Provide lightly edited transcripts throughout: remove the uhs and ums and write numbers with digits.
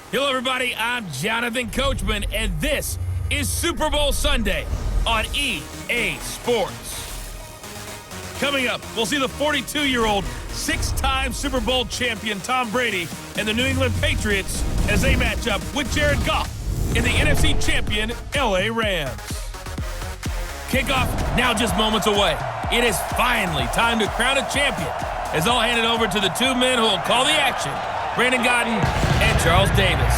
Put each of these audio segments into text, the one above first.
Hello, everybody. I'm Jonathan Coachman, and this is Super Bowl Sunday on EA Sports. Coming up, we'll see the 42-year-old, six-time Super Bowl champion Tom Brady and the New England Patriots as they match up with Jared Goff in the NFC champion LA Rams. Kickoff now just moments away. It is finally time to crown a champion as I'll hand it over to the two men who will call the action, Brandon Gaudin and Charles Davis.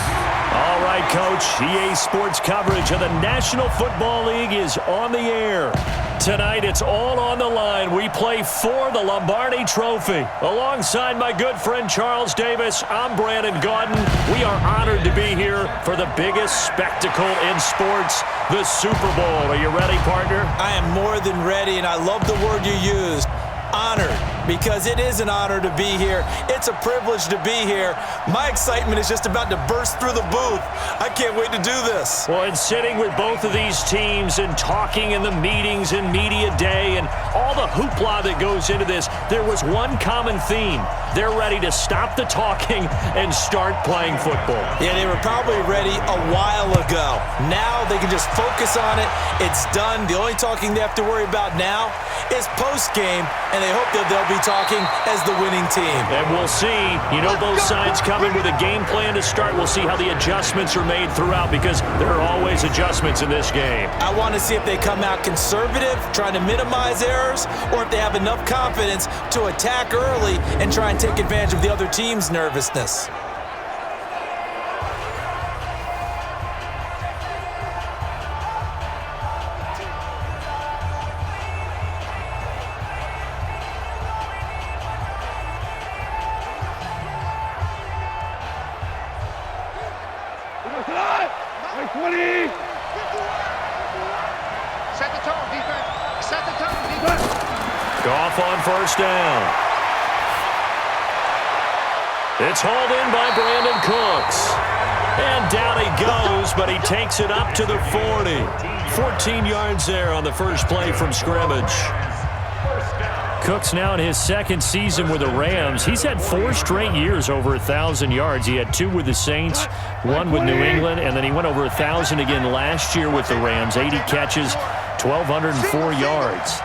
All right, Coach. EA Sports coverage of the National Football League is on the air. Tonight, it's all on the line. We play for the Lombardi Trophy. Alongside my good friend Charles Davis, I'm Brandon Gaudin. We are honored to be here for the biggest spectacle in sports, the Super Bowl. Are you ready, partner? I am more than ready, and I love the word you used. Honored, because it is an honor to be here. It's a privilege to be here. My excitement is just about to burst through the booth. I can't wait to do this. Well, and sitting with both of these teams and talking in the meetings and media day and all the hoopla that goes into this, there was one common theme. They're ready to stop the talking and start playing football. Yeah, they were probably ready a while ago. Now they can just focus on it. It's done. The only talking they have to worry about now is post-game, and they hope that they'll be talking as the winning team. And we'll see. You know, both sides coming with a game plan to start. We'll see how the adjustments are made throughout, because there are always adjustments in this game. I want to see if they come out conservative, trying to minimize errors, or if they have enough confidence to attack early and try and take advantage of the other team's nervousness. Goff on first down. It's hauled in by Brandon Cooks. And down he goes, but he takes it up to the 40. 14 yards there on the first play from scrimmage. Cooks now in his second season with the Rams. He's had 4 straight years over 1,000 yards. He had 2 with the Saints, 1 with New England, and then he went over 1,000 again last year with the Rams. 80 catches, 1,204 yards.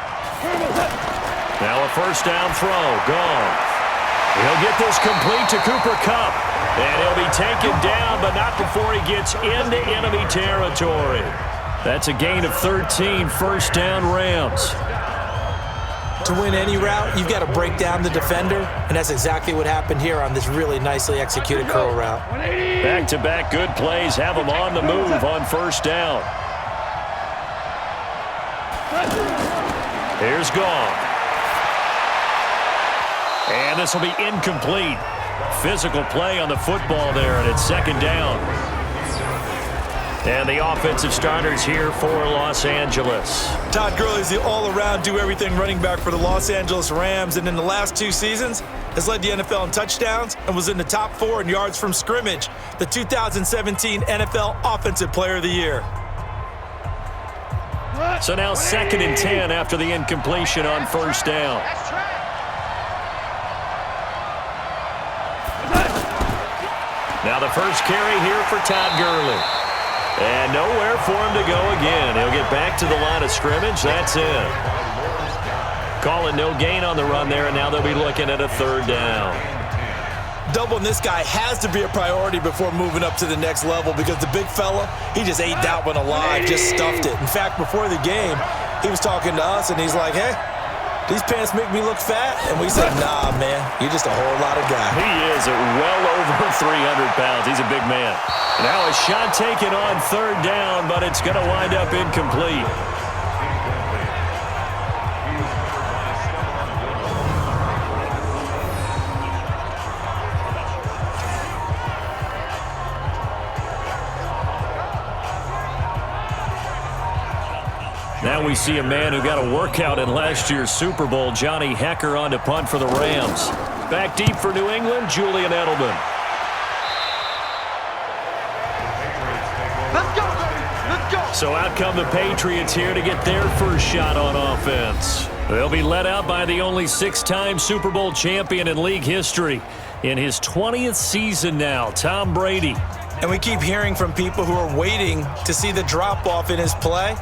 Now a first down throw. Gone. He'll get this complete to Cooper Kupp. And he'll be taken down, but not before he gets into enemy territory. That's a gain of 13, first down Rams. To win any route, you've got to break down the defender, and that's exactly what happened here on this really nicely executed curl route. Back-to-back good plays have him on the move on first down. Here's Goff. And this will be incomplete. Physical play on the football there, and it's second down. And the offensive starters here for Los Angeles. Todd Gurley's the all-around, do-everything running back for the Los Angeles Rams, and in the last 2 seasons has led the NFL in touchdowns and was in the top 4 in yards from scrimmage, the 2017 NFL Offensive Player of the Year. So now 2nd and 10 after the incompletion on first down. Now the first carry here for Todd Gurley. And nowhere for him to go again. He'll get back to the line of scrimmage. That's it. Calling no gain on the run there, and now they'll be looking at a third down. Doubling this guy has to be a priority before moving up to the next level, because the big fella, he just ate that one alive, just stuffed it. In fact, before the game, he was talking to us, and he's like, hey, these pants make me look fat. And we said, nah, man, you're just a whole lot of guy. He is at well over 300 pounds. He's a big man. Now a shot taken on third down, but it's going to wind up incomplete. Now we see a man who got a workout in last year's Super Bowl, Johnny Hekker, on to punt for the Rams. Back deep for New England, Julian Edelman. Let's go, let's go. So out come the Patriots here to get their first shot on offense. They'll be led out by the only 6-time Super Bowl champion in league history. In his 20th season now, Tom Brady. and we keep hearing from people who are waiting to see the drop-off in his play,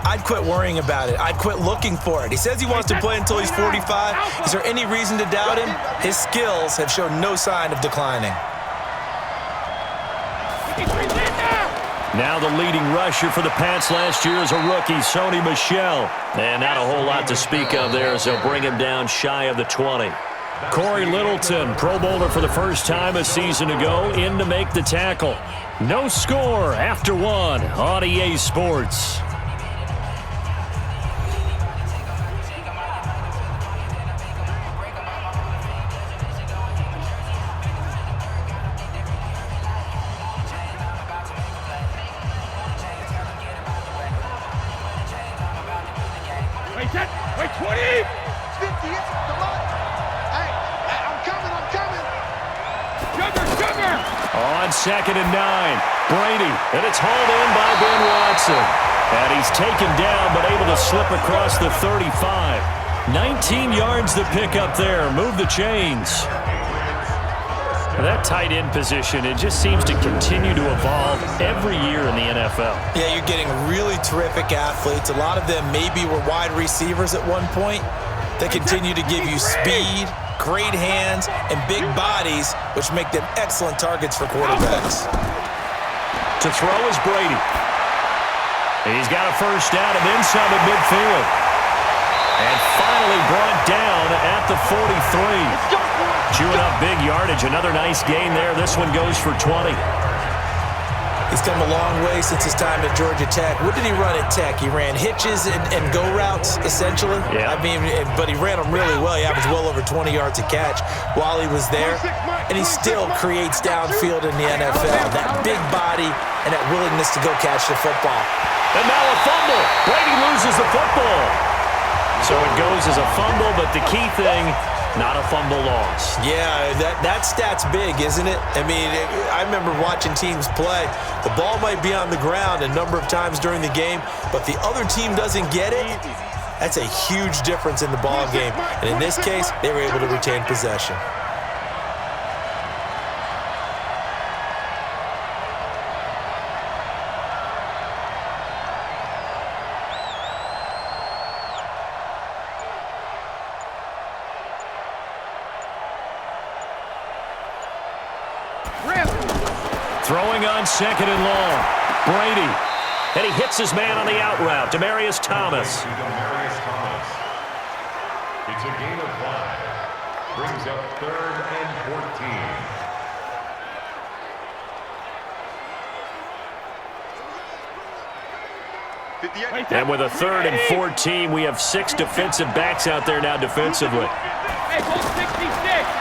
I'd quit worrying about it. I'd quit looking for it. He says he wants to play until he's 45. Is there any reason to doubt him? His skills have shown no sign of declining. Now the leading rusher for the Pats last year is a rookie, Sony Michel. And not a whole lot to speak of there as they'll bring him down shy of the 20. Corey Littleton, Pro Bowler for the first time a season ago, in to make the tackle. No score after one on EA Sports. Wait, 20! 50, come on. Hey, I'm coming. Sugar! On 2nd and 9, Brady, and it's hauled in by Ben Watson. And he's taken down, but able to slip across the 35. 19 yards to pick up there. Move the chains. That tight end position, it just seems to continue to evolve every year in the NFL. Yeah, you're getting really terrific athletes. A lot of them maybe were wide receivers at one point. They continue to give you speed, great hands, and big bodies, which make them excellent targets for quarterbacks. To throw is Brady. He's got a first down and then some at midfield. And finally brought down at the 43. Chewing up big yardage. Another nice gain there. This one goes for 20. He's come a long way since his time at Georgia Tech. What did he run at Tech? He ran hitches and go routes, essentially. Yeah. I mean, but he ran them really well. He averaged well over 20 yards a catch while he was there. And he still creates downfield in the NFL. That big body and that willingness to go catch the football. And now a fumble. Brady loses the football. So it goes as a fumble, but the key thing, not a fumble loss. Yeah, that stat's big, isn't it? I mean, I remember watching teams play. The ball might be on the ground a number of times during the game, but the other team doesn't get it. That's a huge difference in the ball game. And in this case, they were able to retain possession. Throwing on 2nd and long. Brady. And he hits his man on the out route. Demaryius Thomas. It's a gain of 5. Brings up 3rd and 14. And with a 3rd and 14, we have 6 defensive backs out there now defensively.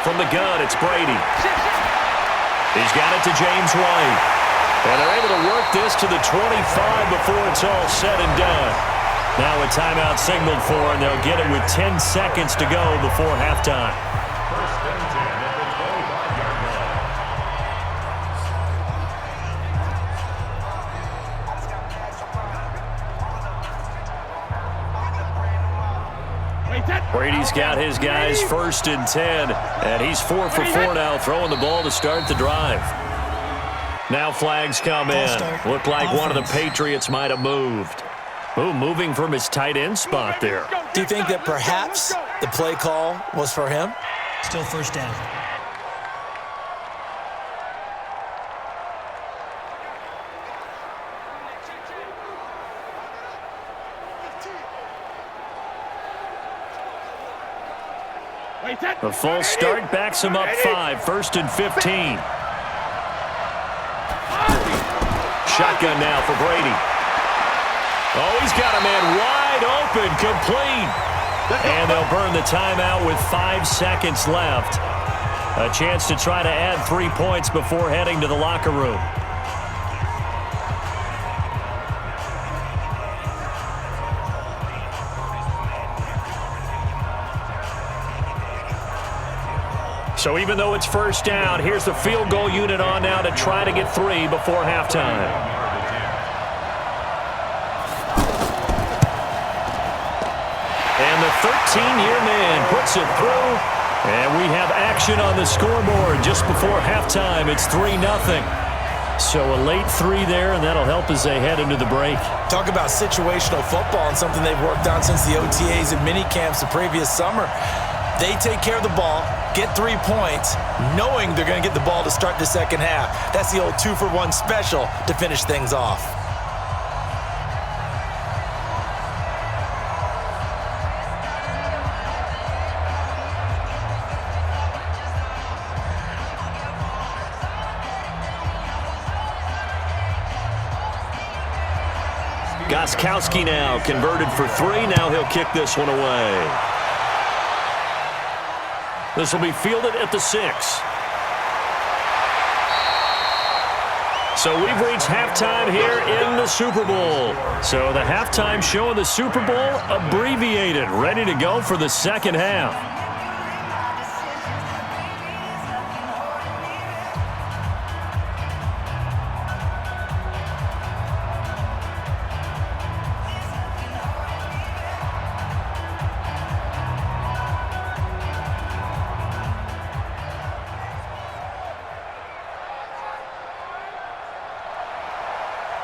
From the gun, it's Brady. He's got it to James White. And they're able to work this to the 25 before it's all said and done. Now a timeout signaled for, and they'll get it with 10 seconds to go before halftime. First and 10 at the 25-yard line. Brady's got his guys 1st and 10, and he's 4 for 4 now, throwing the ball to start the drive. Now flags come in. Looked like one of the Patriots might have moved. Ooh, moving from his tight end spot there. Do you think that perhaps the play call was for him? Still first down. A false start backs him up 5, 1st and 15. Shotgun now for Brady. Oh, he's got a man wide open, complete. And they'll burn the timeout with 5 seconds left. A chance to try to add 3 points before heading to the locker room. So even though it's first down, here's the field goal unit on now to try to get 3 before halftime. And the 13-year man puts it through. And we have action on the scoreboard just before halftime. It's 3-0. So a late 3 there, and that'll help as they head into the break. Talk about situational football and something they've worked on since the OTAs and mini camps the previous summer. They take care of the ball, get 3 points, knowing they're going to get the ball to start the second half. That's the old 2-for-1 special to finish things off. Gostkowski now converted for 3. Now he'll kick this one away. This will be fielded at the 6. So we've reached halftime here in the Super Bowl. So the halftime show of the Super Bowl abbreviated, ready to go for the second half.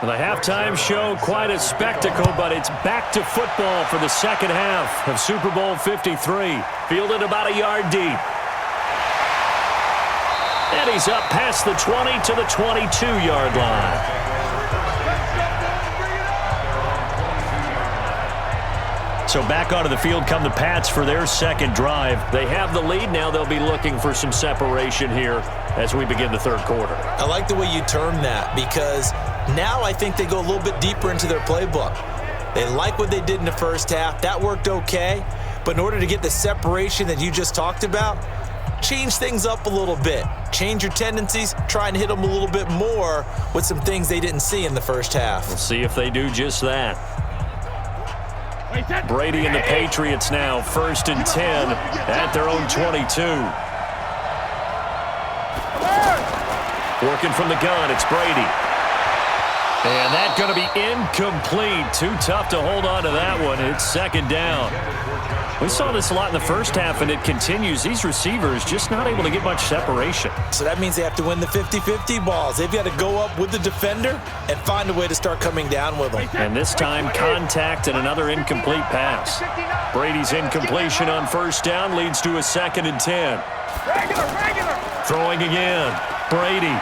The halftime show, quite a spectacle, but it's back to football for the second half of Super Bowl 53. Fielded about a yard deep. And he's up past the 20 to the 22-yard line. So back onto the field come the Pats for their second drive. They have the lead. Now they'll be looking for some separation here as we begin the third quarter. I like the way you term that because now I think they go a little bit deeper into their playbook. They like what they did in the first half. That worked okay. But in order to get the separation that you just talked about, change things up a little bit. Change your tendencies. Try and hit them a little bit more with some things they didn't see in the first half. We'll see if they do just that. Brady and the Patriots now, 1st and 10 at their own 22. Working from the gun, it's Brady. And that's going to be incomplete. Too tough to hold on to that one. It's second down. We saw this a lot in the first half, and it continues. These receivers just not able to get much separation. So that means they have to win the 50-50 balls. They've got to go up with the defender and find a way to start coming down with them. And this time, contact and another incomplete pass. Brady's incompletion on 1st down leads to a 2nd and 10. Throwing again. Brady.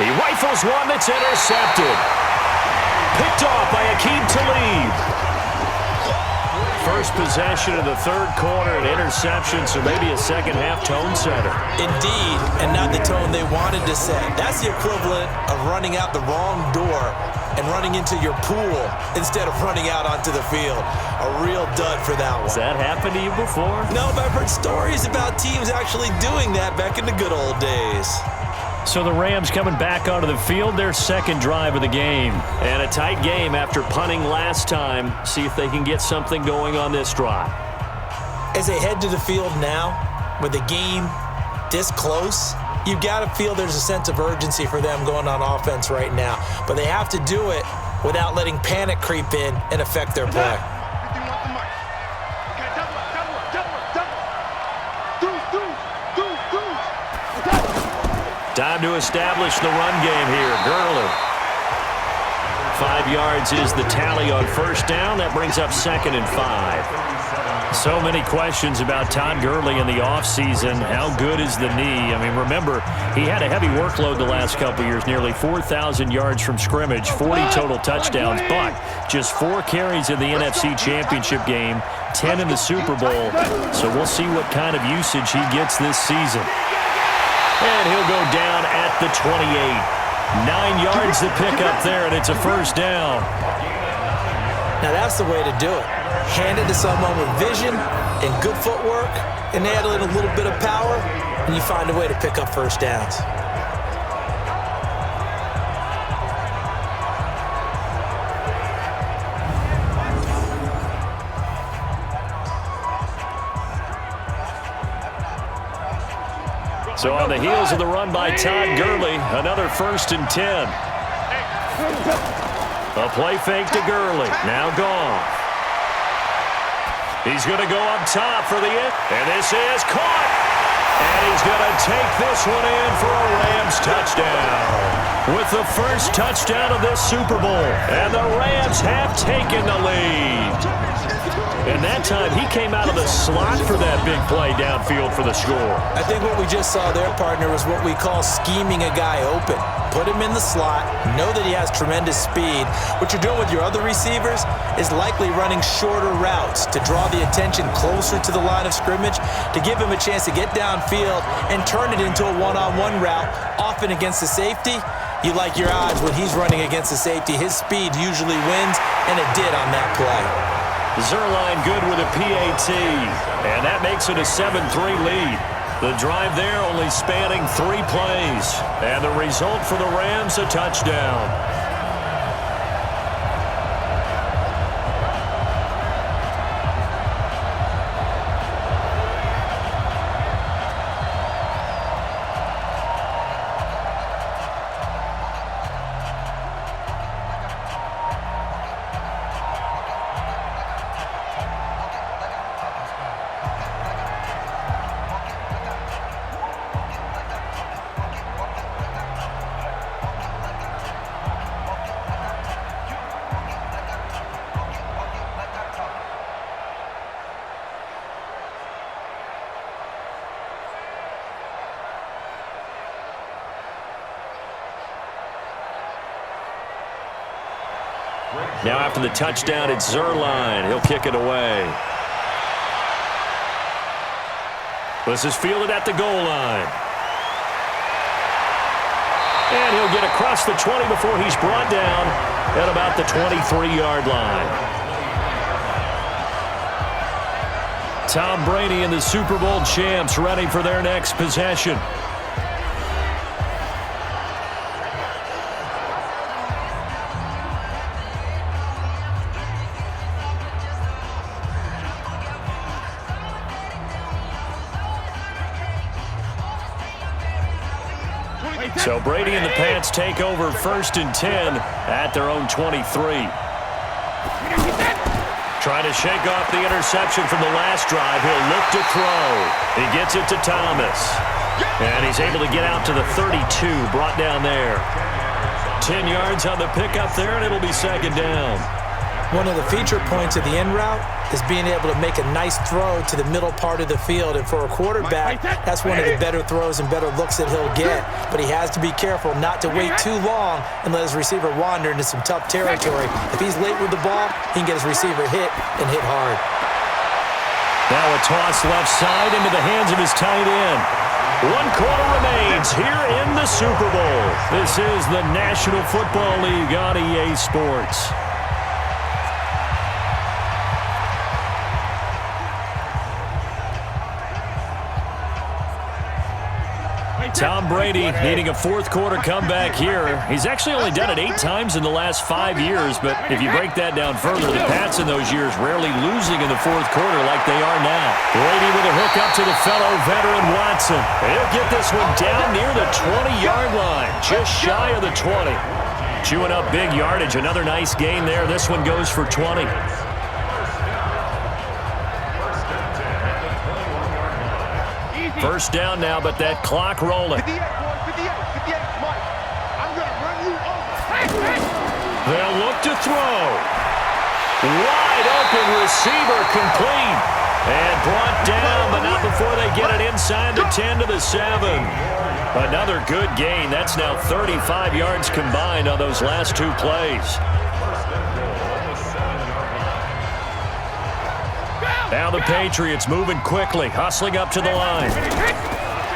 He rifles one that's intercepted. Picked off by Akeem Talib. First possession of the third quarter, an interception, so maybe a second half tone setter. Indeed, and not the tone they wanted to set. That's the equivalent of running out the wrong door and running into your pool instead of running out onto the field. A real dud for that one. Has that happened to you before? No, but I've heard stories about teams actually doing that back in the good old days. So the Rams coming back onto the field, their second drive of the game. And a tight game after punting last time. See if they can get something going on this drive. As they head to the field now, with the game this close, you've got to feel there's a sense of urgency for them going on offense right now. But they have to do it without letting panic creep in and affect their play. Time to establish the run game here. Gurley. 5 yards is the tally on 1st down. That brings up 2nd and 5. So many questions about Todd Gurley in the offseason. How good is the knee? I mean, remember, he had a heavy workload the last couple years, nearly 4,000 yards from scrimmage, 40 total touchdowns, but just 4 carries in the NFC Championship game, 10 in the Super Bowl. So we'll see what kind of usage he gets this season. And he'll go down at the 28. 9 yards to pick up there, and it's a 1st down. Now that's the way to do it. Hand it to someone with vision and good footwork, and add in a little bit of power, and you find a way to pick up 1st downs. So on the heels of the run by Todd Gurley, another 1st and 10. A play fake to Gurley. Now gone. He's going to go up top for the end. And this is caught. And he's going to take this one in for a Rams touchdown. With the first touchdown of this Super Bowl. And the Rams have taken the lead. And that time, he came out of the slot for that big play downfield for the score. I think what we just saw there, partner, was what we call scheming a guy open. Put him in the slot, know that he has tremendous speed. What you're doing with your other receivers is likely running shorter routes to draw the attention closer to the line of scrimmage, to give him a chance to get downfield and turn it into a one-on-one route, often against the safety. You like your odds when he's running against the safety. His speed usually wins, and it did on that play. Zuerlein good with a PAT, and that makes it a 7-3 lead. The drive there only spanning 3 plays, and the result for the Rams, a touchdown. Now after the touchdown, it's Zuerlein. He'll kick it away. This is fielded at the goal line. And he'll get across the 20 before he's brought down at about the 23-yard line. Tom Brady and the Super Bowl champs ready for their next possession. So Brady and the Pats take over 1st and 10 at their own 23. Trying to shake off the interception from the last drive. He'll look to throw. He gets it to Thomas. And he's able to get out to the 32, brought down there. 10 yards on the pickup there, and it'll be 2nd down. One of the feature points of the in route is being able to make a nice throw to the middle part of the field. And for a quarterback, that's one of the better throws and better looks that he'll get. But he has to be careful not to wait too long and let his receiver wander into some tough territory. If he's late with the ball, he can get his receiver hit and hit hard. Now a toss left side into the hands of his tight end. 1 quarter remains here in the Super Bowl. This is the National Football League on EA Sports. Tom Brady needing a 4th quarter comeback here. He's actually only done it 8 times in the last 5 years, but if you break that down further, the Pats in those years rarely losing in the 4th quarter like they are now. Brady with a hook up to the fellow veteran Watson. He'll get this one down near the 20-yard line, just shy of the 20. Chewing up big yardage, another nice gain there. This one goes for 20. First down now, but that clock rolling. 58, Mike. I'm going to run you over. They'll look to throw. Wide open receiver complete. And brought down, but not before they get it inside the 10 to the 7. Another good gain. That's now 35 yards combined on those last 2 plays. Now the Patriots moving quickly, hustling up to the line.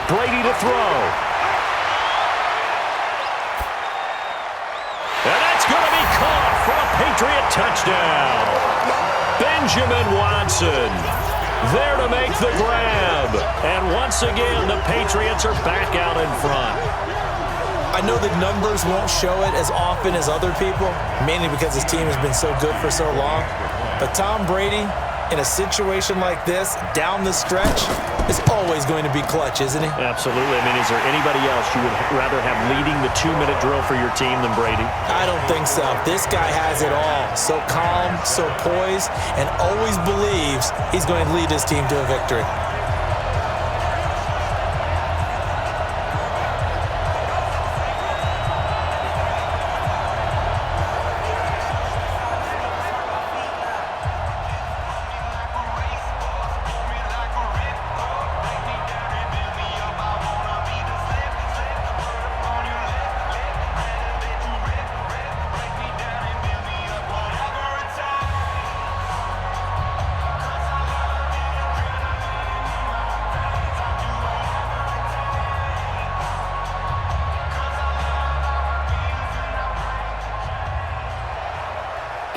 Brady to throw. And that's going to be caught for a Patriot touchdown. Benjamin Watson there to make the grab. And once again, the Patriots are back out in front. I know the numbers won't show it as often as other people, mainly because his team has been so good for so long. But Tom Brady, in a situation like this, down the stretch, is always going to be clutch, isn't he? Absolutely. I mean, is there anybody else you would rather have leading the 2-minute drill for your team than Brady? I don't think so. This guy has it all. So calm, so poised, and always believes he's going to lead his team to a victory.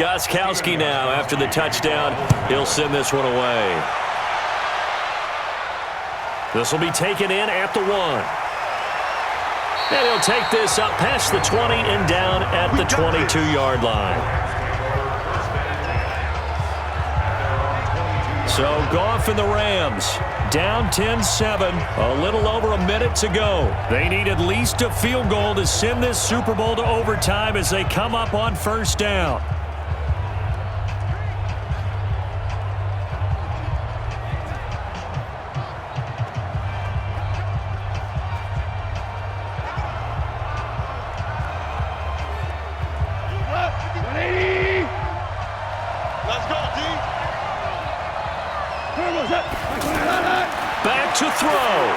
Gostkowski now after the touchdown. He'll send this one away. This will be taken in at the 1. And he'll take this up past the 20 and down at the 22-yard line. So Goff and the Rams down 10-7, a little over a minute to go. They need at least a field goal to send this Super Bowl to overtime as they come up on first down. Back to throw.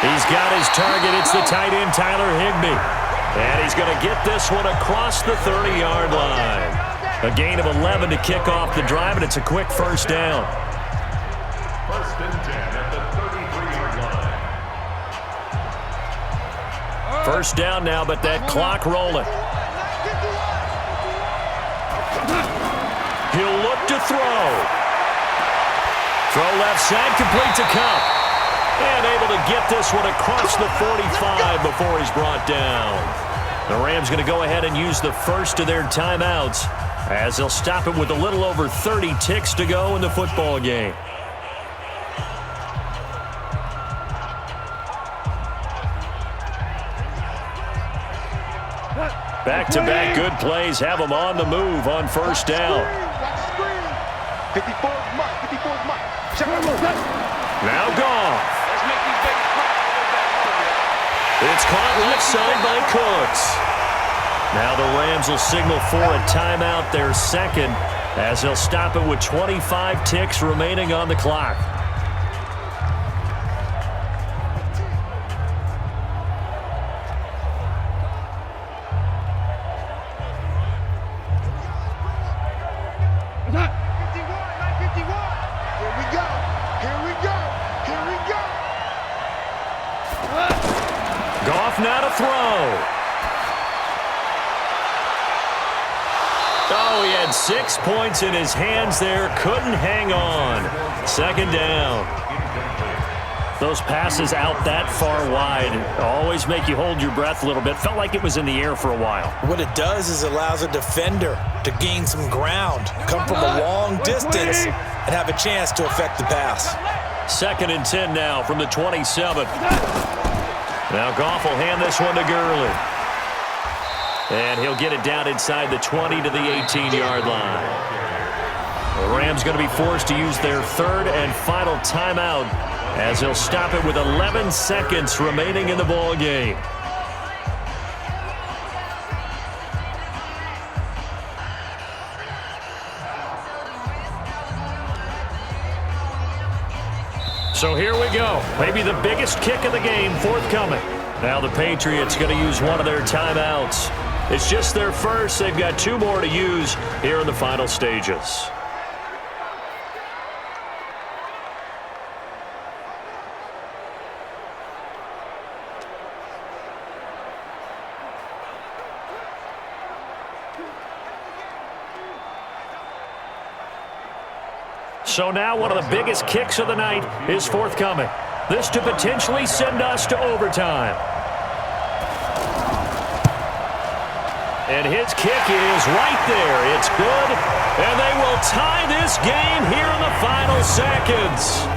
He's got his target. It's the tight end, Tyler Higbee. And he's going to get this one across the 30-yard line. A gain of 11 to kick off the drive, and it's a quick first down. First and 10 at the 33-yard line. First down now, but that clock rolling. He'll look to throw. Throw left side, complete to Cup. And able to get this one across the 45 before he's brought down. The Rams going to go ahead and use the first of their timeouts as they'll stop it with a little over 30 ticks to go in the football game. Back-to-back good plays have them on the move on first down. 54's Mike. 54's Mike. Now Goff. It's caught left side by Cooks. Now the Rams will signal for a timeout, their second, as they'll stop it with 25 ticks remaining on the clock. Goff now to throw. Oh, he had 6 points in his hands there. Couldn't hang on. Second down. Those passes out that far wide always make you hold your breath a little bit. Felt like it was in the air for a while. What it does is it allows a defender to gain some ground, come from a long distance, and have a chance to affect the pass. Second and 10 now from the 27. Now Goff will hand this one to Gurley. And he'll get it down inside the 20 to the 18-yard line. The Rams going to be forced to use their third and final timeout as they'll stop it with 11 seconds remaining in the ball game. So here we go. Maybe the biggest kick of the game forthcoming. Now the Patriots going to use one of their timeouts. It's just their first. They've got 2 more to use here in the final stages. So now one of the biggest kicks of the night is forthcoming. This to potentially send us to overtime. And his kick is right there. It's good. And they will tie this game here in the final seconds.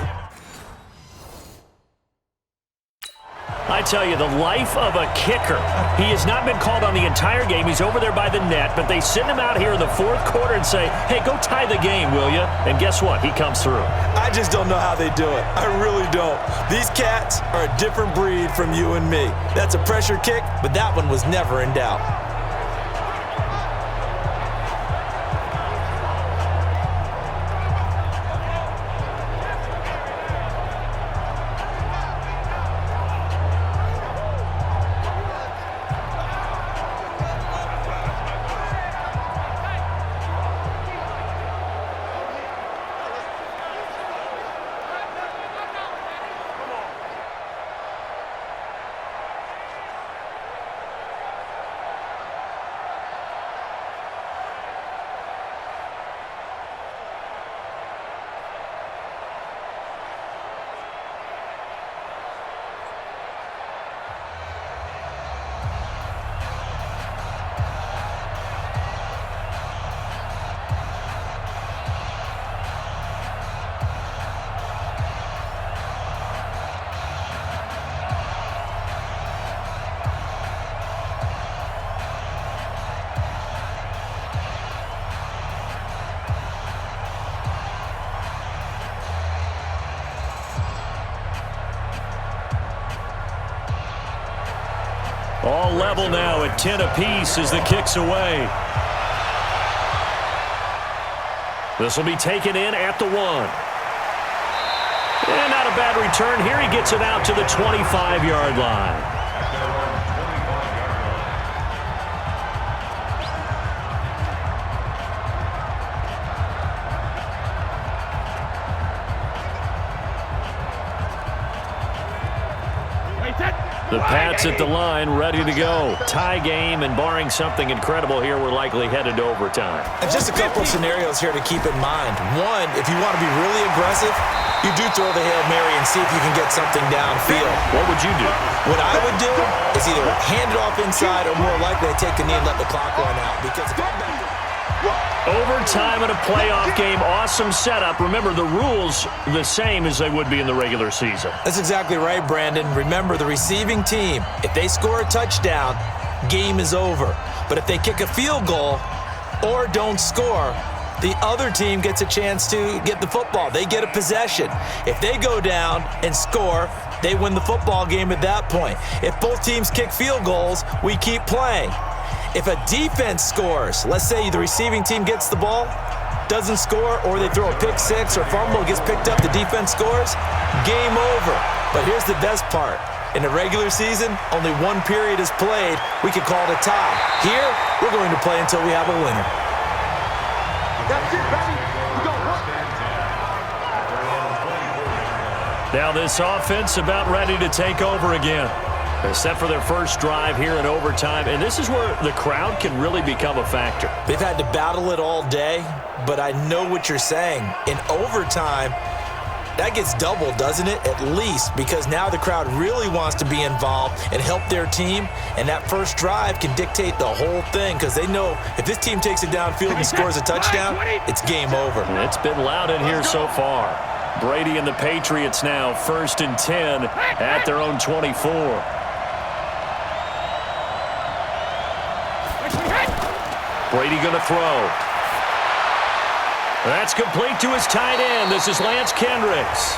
I tell you, the life of a kicker. He has not been called on the entire game. He's over there by the net, but they send him out here in the fourth quarter and say, hey, go tie the game, will you? And guess what? He comes through. I just don't know how they do it. I really don't. These cats are a different breed from you and me. That's a pressure kick, but that one was never in doubt. All level now at 10 apiece as the kick's away. This will be taken in at the 1. And not a bad return here. He gets it out to the 25-yard line. The Pats at the line, ready to go. Tie game, and barring something incredible here, we're likely headed to overtime. And just a couple of scenarios here to keep in mind. One, if you want to be really aggressive, you do throw the Hail Mary and see if you can get something downfield. What would you do? What I would do is either hand it off inside or more likely take the knee and let the clock run out. Because if I'm back overtime in a playoff game, awesome setup. Remember, the rules the same as they would be in the regular season. That's exactly right, Brandon. Remember, the receiving team, if they score a touchdown, game is over. But if they kick a field goal or don't score, the other team gets a chance to get the football. They get a possession. If they go down and score, they win the football game at that point. If both teams kick field goals, we keep playing. If a defense scores, let's say the receiving team gets the ball, doesn't score, or they throw a pick six or fumble, gets picked up, the defense scores, game over. But here's the best part. In the regular season, only one period is played. We could call it a tie. Here, we're going to play until we have a winner. That's it, baby. We go. Now this offense about ready to take over again. They're set for their first drive here in overtime, and this is where the crowd can really become a factor. They've had to battle it all day, but I know what you're saying. In overtime, that gets doubled, doesn't it? At least, because now the crowd really wants to be involved and help their team, and that first drive can dictate the whole thing because they know if this team takes it downfield and scores a touchdown, it's game over. And it's been loud in here so far. Brady and the Patriots now 1st and 10 at their own 24. Brady going to throw. That's complete to his tight end. This is Lance Kendricks.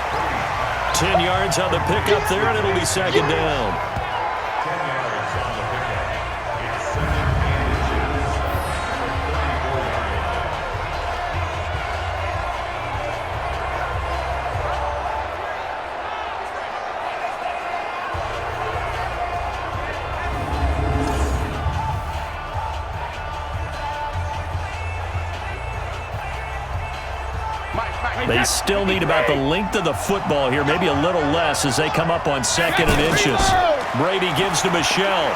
10 yards on the pickup there, and it'll be second down. 10 yards on the pickup. It's 17 inches. They still need about the length of the football here, maybe a little less as they come up on 2nd and inches. Brady gives to Michelle.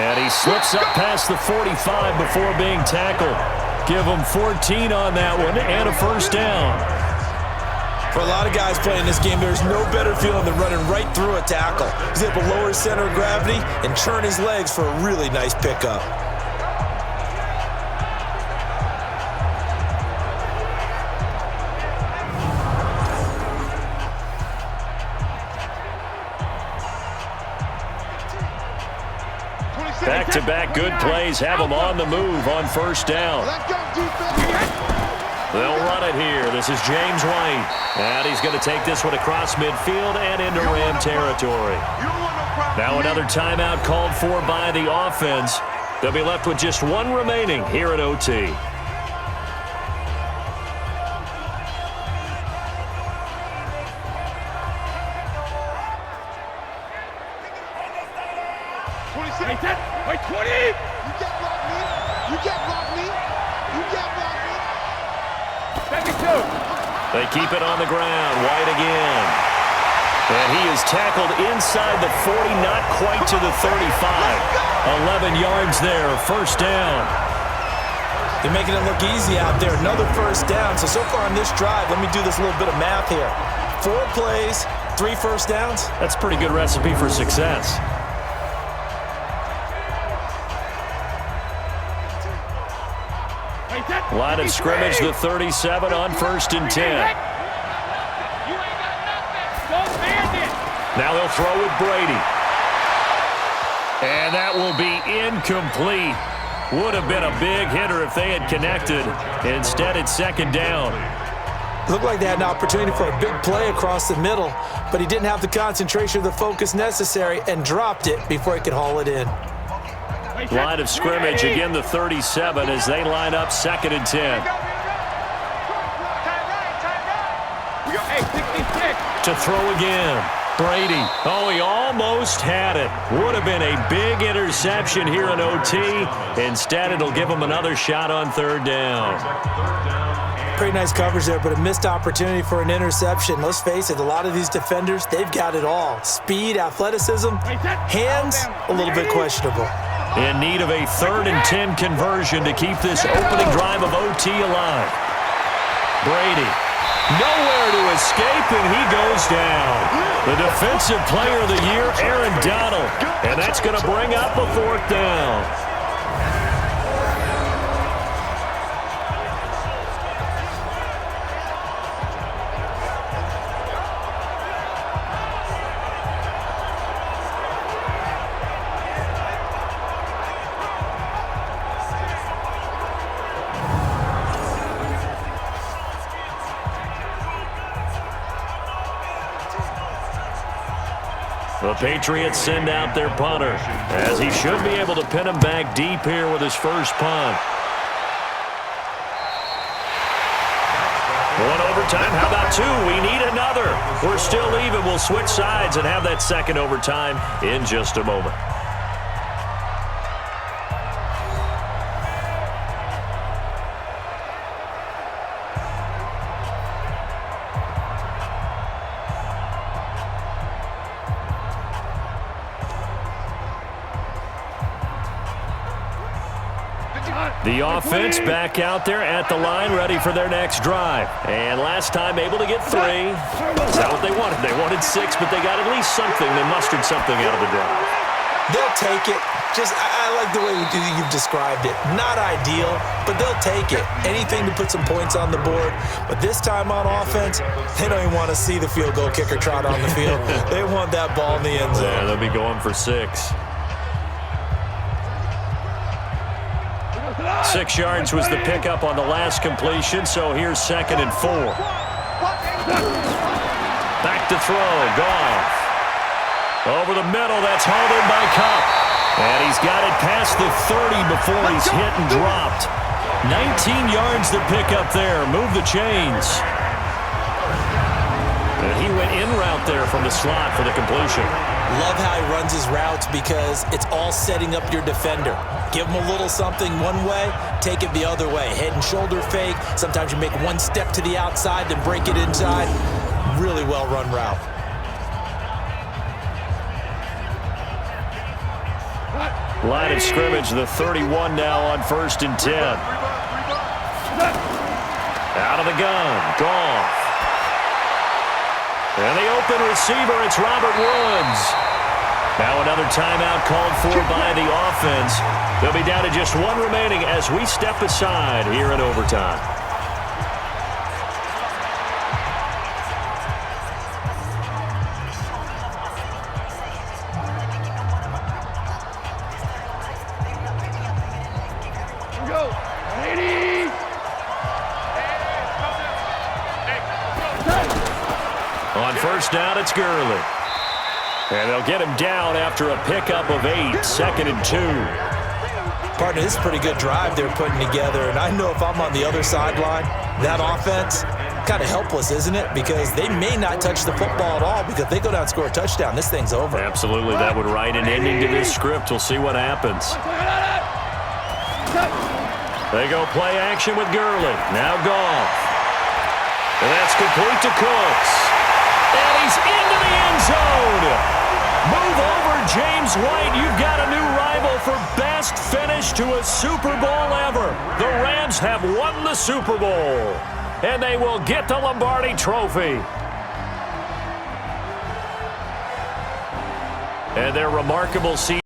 And he slips up past the 45 before being tackled. Give him 14 on that one and a first down. For a lot of guys playing this game, there's no better feeling than running right through a tackle. He's able to lower his center of gravity and turn his legs for a really nice pickup. Back-to-back good plays have them on the move on first down. Let's go, defense. They'll run it here. This is James White. And he's going to take this one across midfield and into Ram territory. Now another timeout called for by the offense. They'll be left with just one remaining here at OT. Wait, 20! You can't block me! You can't block me! You can't block me! Second two! They keep it on the ground. White again. And he is tackled inside the 40, not quite to the 35. 11 yards there, first down. They're making it look easy out there. Another first down. So far on this drive, let me do this little bit of math here. 4 plays, 3 first downs. That's a pretty good recipe for success. Line of scrimmage, the 37 on 1st and 10. Now they'll throw with Brady. And that will be incomplete. Would have been a big hitter if they had connected. Instead, it's second down. Looked like they had an opportunity for a big play across the middle, but he didn't have the concentration or the focus necessary and dropped it before he could haul it in. Line of scrimmage, again the 37 as they line up 2nd and 10. To throw again. Brady. Oh, he almost had it. Would have been a big interception here in OT. Instead, it'll give him another shot on 3rd down. Pretty nice coverage there, but a missed opportunity for an interception. Let's face it, a lot of these defenders, they've got it all. Speed, athleticism, hands, a little bit questionable. In need of a 3rd and 10 conversion to keep this opening drive of OT alive. Brady. Nowhere to escape, and he goes down. The Defensive Player of the Year, Aaron Donald. And that's going to bring up a 4th down. The Patriots send out their punter, as he should be able to pin him back deep here with his first punt. One overtime, how about 2? We need another. We're still even. We'll switch sides and have that 2nd overtime in just a moment. The offense back out there at the line, ready for their next drive. And last time able to get 3. That's not what they wanted. They wanted 6, but they got at least something. They mustered something out of the drive. They'll take it. I like the way you've described it. Not ideal, but they'll take it. Anything to put some points on the board. But this time on offense, they don't even want to see the field goal kicker trot on the field. They want that ball in the end zone. Yeah, they'll be going for 6. 6 yards was the pickup on the last completion, so here's 2nd and 4. Back to throw, Goff. Over the middle, that's hauled in by Cup. And he's got it past the 30 before he's hit and dropped. 19 yards to pick up there. Move the chains. And he went in route there from the slot for the completion. Love how he runs his routes because it's all setting up your defender. Give him a little something one way, take it the other way. Head and shoulder fake. Sometimes you make one step to the outside, then break it inside. Really well run route. Line of scrimmage, the 31 now on 1st and 10. Out of the gun, Goff. And the open receiver, it's Robert Woods. Now another timeout called for by the offense. They'll be down to just 1 remaining as we step aside here in overtime. On 1st down, it's Gurley. And they'll get him down after a pickup of 8, 2nd and 2. Partner, this is a pretty good drive they're putting together. And I know if I'm on the other sideline, that offense, kind of helpless, isn't it? Because they may not touch the football at all because if they go down and score a touchdown, this thing's over. Absolutely. That would write an ending to this script. We'll see what happens. They go play action with Gurley. Now Goff. And that's complete to Cooks. And he's into the end zone. Move over, James White. You've got a new rival for best finish to a Super Bowl ever. The Rams have won the Super Bowl. And they will get the Lombardi Trophy. And their remarkable season.